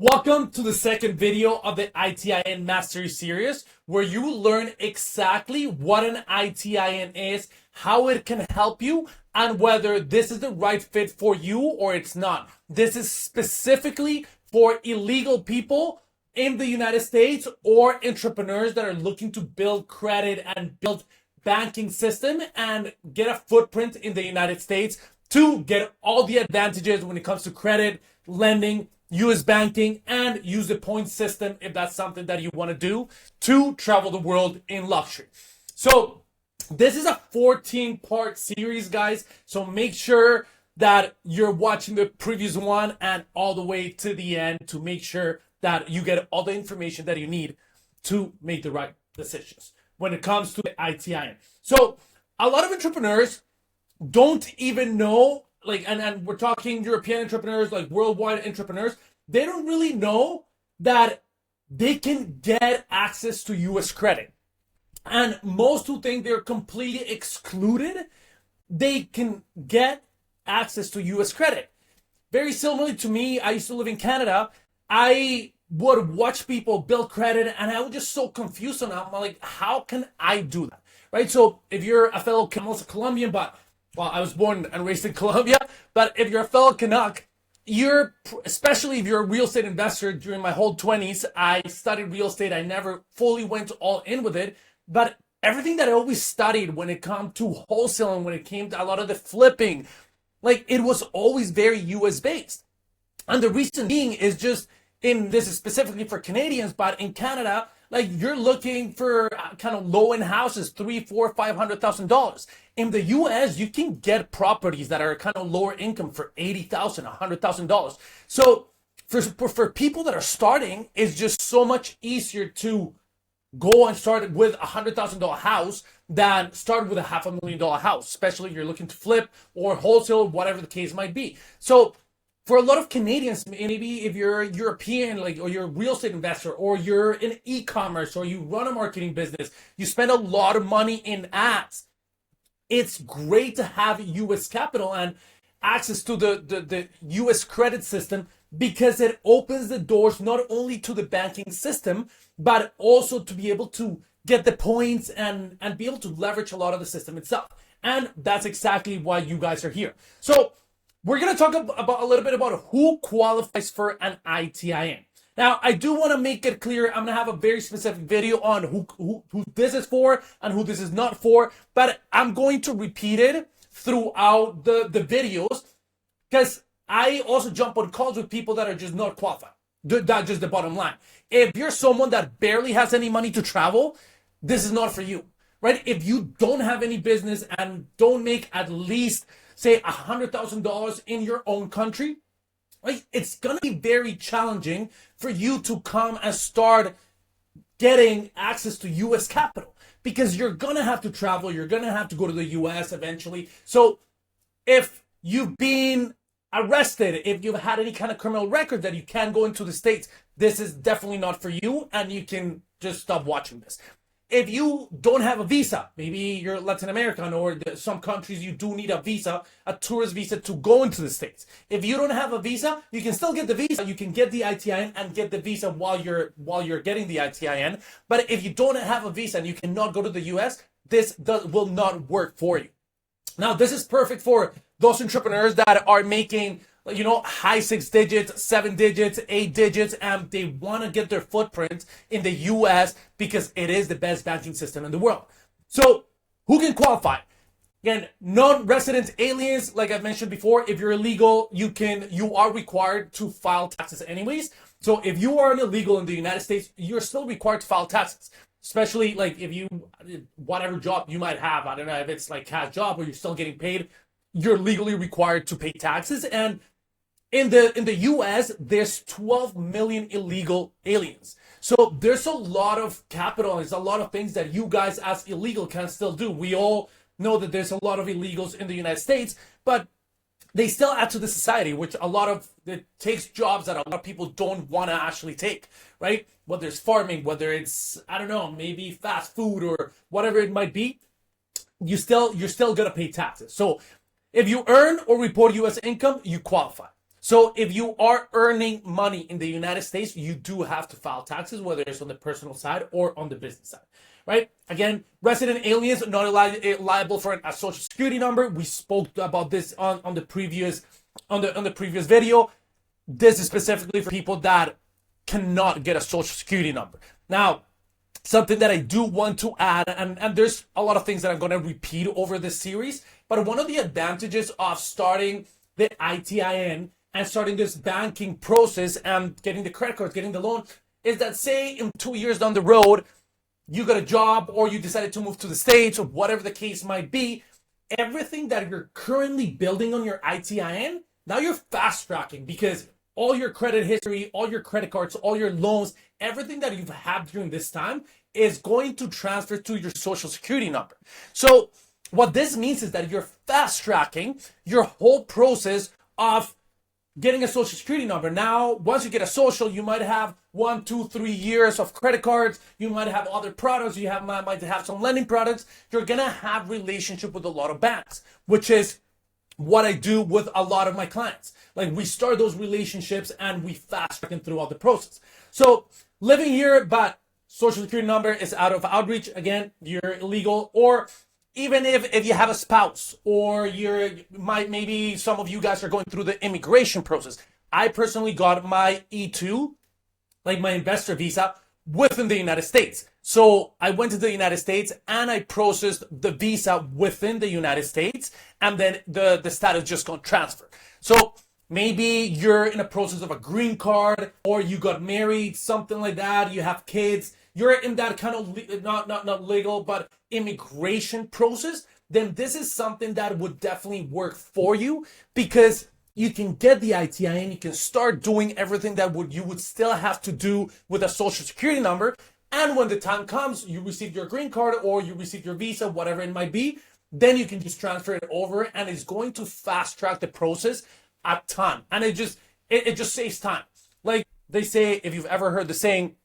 Welcome to the second video of the ITIN Mastery Series, where you will learn exactly what an ITIN is, how it can help you, and whether this is the right fit for you or it's not. This is specifically for illegal people in the United States or entrepreneurs that are looking to build credit and build banking system and get a footprint in the United States to get all the advantages when it comes to credit, lending, US banking, and use the point system if that's something that you want to do to travel the world in luxury. So this is a 14-part series, guys. So make sure that you're watching the previous one and all the way to the end to make sure that you get all the information that you need to make the right decisions when it comes to the ITIN. So a lot of entrepreneurs don't even know, and we're talking European entrepreneurs, like worldwide entrepreneurs, they don't really know that they can get access to US credit. And most who think they're completely excluded, they can get access to US credit. Very similarly to me, I used to live in Canada. I would watch people build credit and I was just so confused on how, like, how can I do that? Right? So if you're a fellow Colombian, but well, I was born and raised in Colombia, but if you're a fellow Canuck, especially if you're a real estate investor, during my whole 20s, I studied real estate. I never fully went all in with it, but everything that I always studied when it came to wholesaling, when it came to a lot of the flipping, like it was always very US based. And the reason being is just, this is specifically for Canadians, but in Canada, like you're looking for kind of low-end houses, $300,000, $400,000, $500,000. In the U.S., you can get properties that are kind of lower income for $80,000, $100,000. So for people that are starting, it's just so much easier to go and start with a $100,000 house than start with a $500,000 house, especially if you're looking to flip or wholesale, whatever the case might be. So for a lot of Canadians, maybe if you're European, or you're a real estate investor, or you're in e-commerce, or you run a marketing business, you spend a lot of money in ads. It's great to have US capital and access to the US credit system, because it opens the doors not only to the banking system, but also to be able to get the points and be able to leverage a lot of the system itself. And that's exactly why you guys are here. So we're going to talk about a little bit about who qualifies for an ITIN. Now, I do want to make it clear, I'm going to have a very specific video on who this is for and who this is not for, but I'm going to repeat it throughout the videos, because I also jump on calls with people that are just not qualified. That's just the bottom line. If you're someone that barely has any money to travel, this is not for you, right? If you don't have any business and don't make at least, say, $100,000 in your own country, right? It's going to be very challenging for you to come and start getting access to US capital, because you're going to have to travel. You're going to have to go to the US eventually. So if you've been arrested, if you've had any kind of criminal record that you can't go into the States, this is definitely not for you, and you can just stop watching this. If you don't have a visa, maybe you're Latin American, or some countries you do need a visa, a tourist visa, to go into the States. If you don't have a visa, you can still get the visa. You can get the ITIN and get the visa while you're getting the ITIN. But if you don't have a visa and you cannot go to the US, this will not work for you. Now, this is perfect for those entrepreneurs that are making, high 6 digits, 7 digits, 8 digits, and they want to get their footprint in the US because it is the best banking system in the world. So who can qualify? Again, non-resident aliens, like I've mentioned before, if you're illegal, you are required to file taxes anyways. So if you are an illegal in the United States, you're still required to file taxes. Especially if you, whatever job you might have, I don't know if it's like cash job or you're still getting paid, you're legally required to pay taxes. And in the US, there's 12 million illegal aliens. So there's a lot of capital. There's a lot of things that you guys as illegal can still do. We all know that there's a lot of illegals in the United States, but they still add to the society, which it takes jobs that a lot of people don't want to actually take, right? Whether it's farming, whether it's, I don't know, maybe fast food or whatever it might be, you're still going to pay taxes. So if you earn or report US income, you qualify. So if you are earning money in the United States, you do have to file taxes, whether it's on the personal side or on the business side, right? Again, resident aliens not liable for a social security number. We spoke about this on the previous video. This is specifically for people that cannot get a social security number. Now, something that I do want to add, and there's a lot of things that I'm going to repeat over this series, but one of the advantages of starting the ITIN and starting this banking process and getting the credit cards, getting the loan, is that say in 2 years down the road, you got a job or you decided to move to the States or whatever the case might be, everything that you're currently building on your ITIN, now you're fast tracking because all your credit history, all your credit cards, all your loans, everything that you've had during this time is going to transfer to your social security number. So what this means is that you're fast tracking your whole process of getting a social security number. Now, once you get a social, you might have 1, 2, 3 years of credit cards. You might have other products. You might have some lending products. You're going to have relationship with a lot of banks, which is what I do with a lot of my clients. Like we start those relationships and we fast track them throughout the process. So living here, but social security number is out of outreach. Again, you're illegal. Or even if you have a spouse or maybe some of you guys are going through the immigration process. I personally got my E2, like my investor visa, within the United States. So I went to the United States and I processed the visa within the United States, and then the status just got transferred. So maybe you're in a process of a green card or you got married, something like that, you have kids, you're in that kind of not legal, but immigration process, then this is something that would definitely work for you because you can get the ITIN, you can start doing everything that you would still have to do with a social security number. And when the time comes, you receive your green card or you receive your visa, whatever it might be, then you can just transfer it over and it's going to fast track the process a ton. And it just saves time. Like they say, if you've ever heard the saying,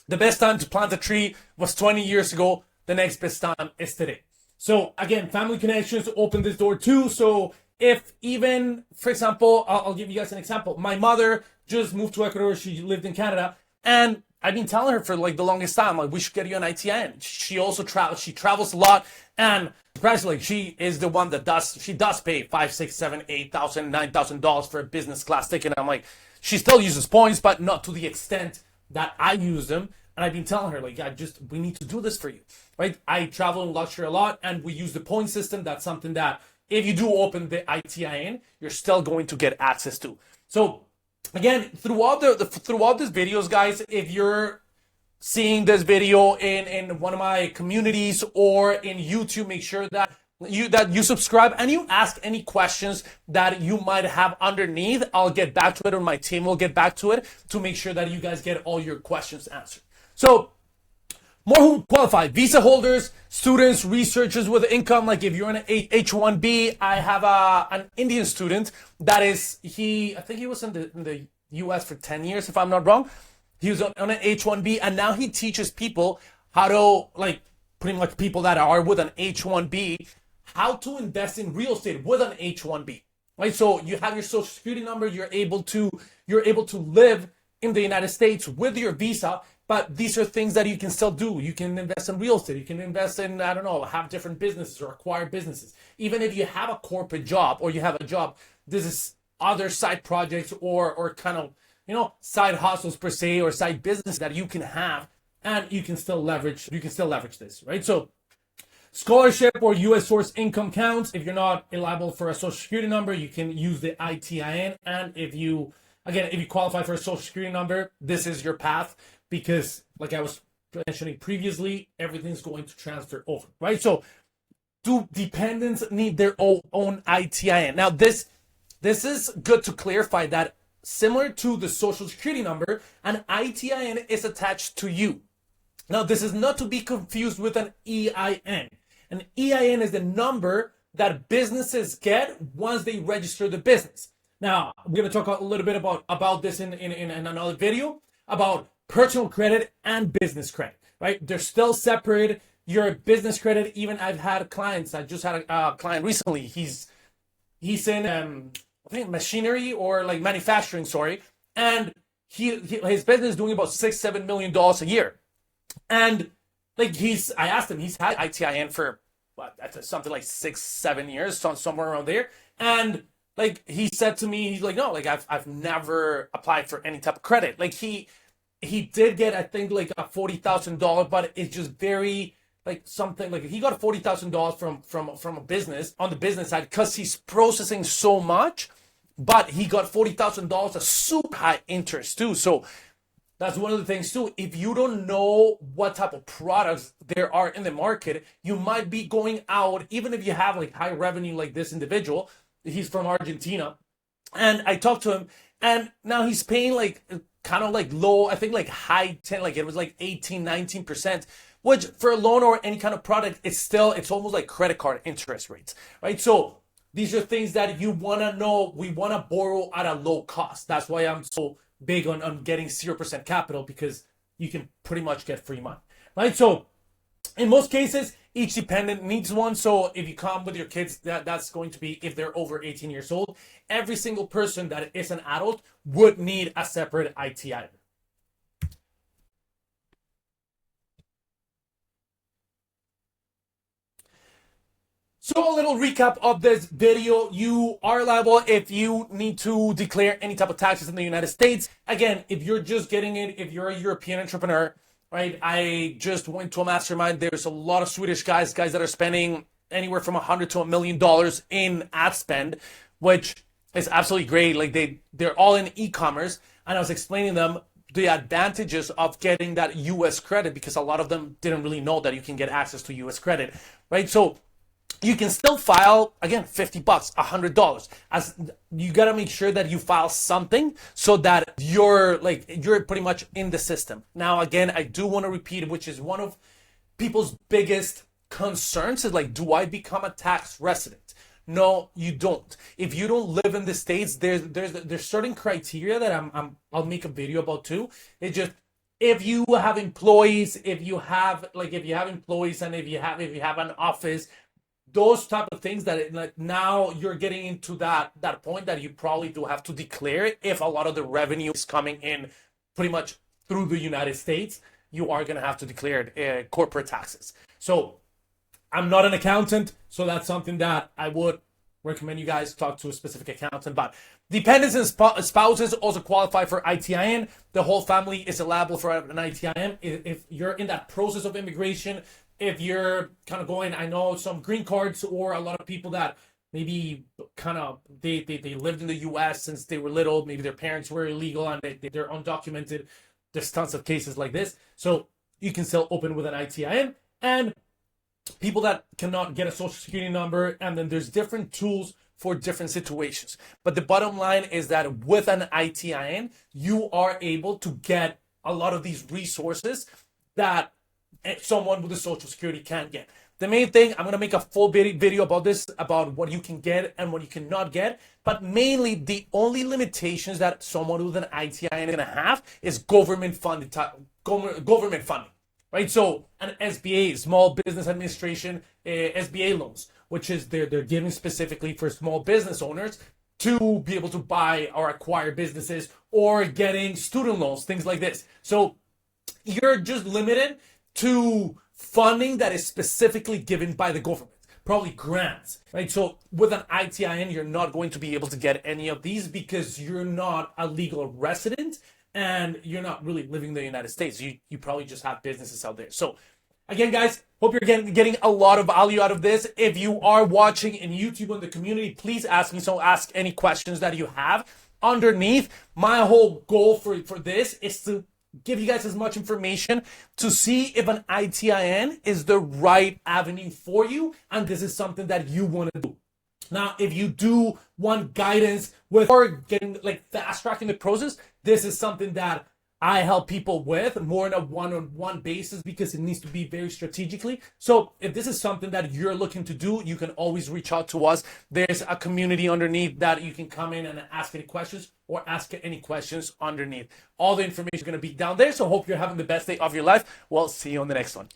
the best time to plant a tree was 20 years ago. The next best time is today. So again, family connections open this door too. So if even, for example, I'll give you guys an example. My mother just moved to Ecuador. She lived in Canada. And I've been telling her for like the longest time, like we should get you an ITIN. She also travels. She travels a lot. And surprisingly, she is the one that does pay $5,000, $6,000, $7,000, $8,000, $9,000 for a business class ticket. And I'm like, she still uses points, but not to the extent that I use them. And I've been telling her, like, we need to do this for you, right? I travel in luxury a lot and we use the point system. That's something that if you do open the ITIN, you're still going to get access to. So again, throughout these videos, guys, if you're seeing this video in one of my communities or in YouTube, make sure that you subscribe and you ask any questions that you might have underneath. I'll get back to it, or my team will get back to it to make sure that you guys get all your questions answered. So more who qualify: visa holders, students, researchers with income. Like if you're an H-1B, I have an Indian student that is, I think he was in the US for 10 years, if I'm not wrong. He was on an H-1B, and now he teaches people how to, like, pretty much people that are with an H-1B, how to invest in real estate with an H-1B, right? So you have your social security number, you're able to live in the United States with your visa, but these are things that you can still do. You can invest in real estate, you can invest in, I don't know, have different businesses or acquire businesses. Even if you have a corporate job or you have a job, this is other side projects or kind of, side hustles per se, or side business that you can have, and you can still leverage this, right? So scholarship or U.S. source income counts. If you're not liable for a social security number, you can use the ITIN. And if you qualify for a social security number, this is your path, because like I was mentioning previously, everything's going to transfer over, right? So do dependents need their own ITIN? Now this is good to clarify that similar to the social security number, an ITIN is attached to you. Now, this is not to be confused with an EIN. An EIN is the number that businesses get once they register the business. Now, we're going to talk a little bit about this in another video, about personal credit and business credit, right? They're still separate. Your business credit, even I've had clients, I just had a client recently. He's in, I think machinery or like manufacturing, sorry. And his business is doing about $6-7 million a year. And like I asked him, he's had ITIN for what, that's something like 6-7 years, somewhere around there. And like he said to me, he's like, no, like I've never applied for any type of credit. Like he did get, I think, like a $40,000, but it's just very like something like he got $40,000 from a business on the business side because he's processing so much, but he got $40,000 a super high interest too. So that's one of the things too. If you don't know what type of products there are in the market, you might be going out, even if you have like high revenue like this individual. He's from Argentina. And I talked to him, and now he's paying like kind of like low, I think like high 10, like it was like 18-19%, which for a loan or any kind of product, it's almost like credit card interest rates, right? So these are things that you want to know. We want to borrow at a low cost. That's why I'm so big on getting 0% capital, because you can pretty much get free money, right? So in most cases, each dependent needs one. So if you come with your kids, that's going to be if they're over 18 years old. Every single person that is an adult would need a separate ITIN. So a little recap of this video. You are liable if you need to declare any type of taxes in the United States. Again, if you're just getting it, if you're a European entrepreneur, right? I just went to a mastermind. There's a lot of Swedish guys that are spending anywhere from $100 to $1 million in ad spend, which is absolutely great. Like they're all in e-commerce. And I was explaining them the advantages of getting that US credit, because a lot of them didn't really know that you can get access to US credit, right? So you can still file, again, $50, $100. As you got to make sure that you file something so that you're pretty much in the system. Now, again, I do want to repeat, which is one of people's biggest concerns, is like, do I become a tax resident? No, you don't. If you don't live in the States, there's certain criteria that I'll make a video about too. It just, if you have employees, if you have employees, and if you have an office, those type of things that like now you're getting into that point that you probably do have to declare it. If a lot of the revenue is coming in pretty much through the United States, you are going to have to declare corporate taxes. So I'm not an accountant, so that's something that I would recommend you guys talk to a specific accountant. But dependents and spouses also qualify for ITIN. The whole family is liable for an ITIN. If you're in that process of immigration, if you're kind of going, I know some green cards, or a lot of people that maybe kind of they lived in the US since they were little, maybe their parents were illegal and they're undocumented. There's tons of cases like this. So you can still open with an ITIN. And people that cannot get a social security number, and then there's different tools for different situations. But the bottom line is that with an ITIN, you are able to get a lot of these resources that someone with a social security can't get. The main thing, I'm going to make a full video about this, about what you can get and what you cannot get. But mainly, the only limitations that someone with an ITIN is going to have is government funding, right? So an SBA, Small Business Administration, SBA loans, which is they're giving specifically for small business owners to be able to buy or acquire businesses, or getting student loans, things like this. So you're just limited to funding that is specifically given by the government, probably grants, right? So with an ITIN, you're not going to be able to get any of these because you're not a legal resident and you're not really living in the United States. You probably just have businesses out there. So again, guys, hope you're getting a lot of value out of this. If you are watching in YouTube in the community, please ask me. So ask any questions that you have underneath. My whole goal for this is to give you guys as much information to see if an ITIN is the right avenue for you, and this is something that you want to do. Now, if you do want guidance with or getting like fast tracking the process, this is something that I help people with more on a one-on-one basis, because it needs to be very strategically. So if this is something that you're looking to do, you can always reach out to us. There's a community underneath that you can come in and ask any questions, or ask any questions underneath. All the information is going to be down there. So hope you're having the best day of your life. We'll see you on the next one.